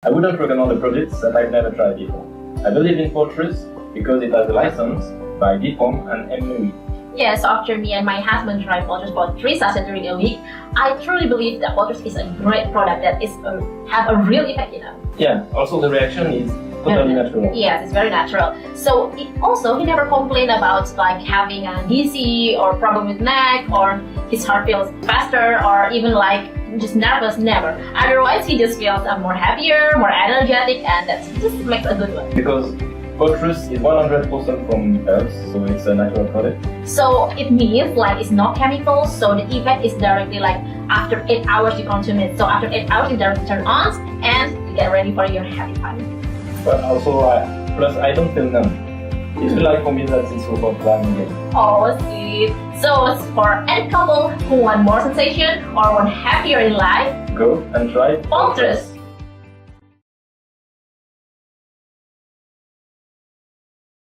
I wouldn't recommend the products that I've never tried before. I believe in Polthrus because it has a license by BPOM and MD. Yes, after me and my husband tried Polthrus for 3 sachets during a week, I truly believe that Polthrus is a great product that is have a real effect, Yeah, also the reaction is totally natural. Yes, it's very natural. So he never complained about like having a dizzy or problem with neck or his heart feels faster or even like just nervous, never. Otherwise, he just feels more happier, more energetic, and that just makes a good one. Because Polthrus is 100% from herbs, so it's a natural product. So it means like it's not chemicals, so the effect is directly like after 8 hours you consume it. So after 8 hours, it directly turn on and you get ready for your happy party. But also, plus I don't feel numb. It feels like komit that is super fun again. Oh, sweet. So for any couple who want more sensation or want happier in life, Go and try Polthrus.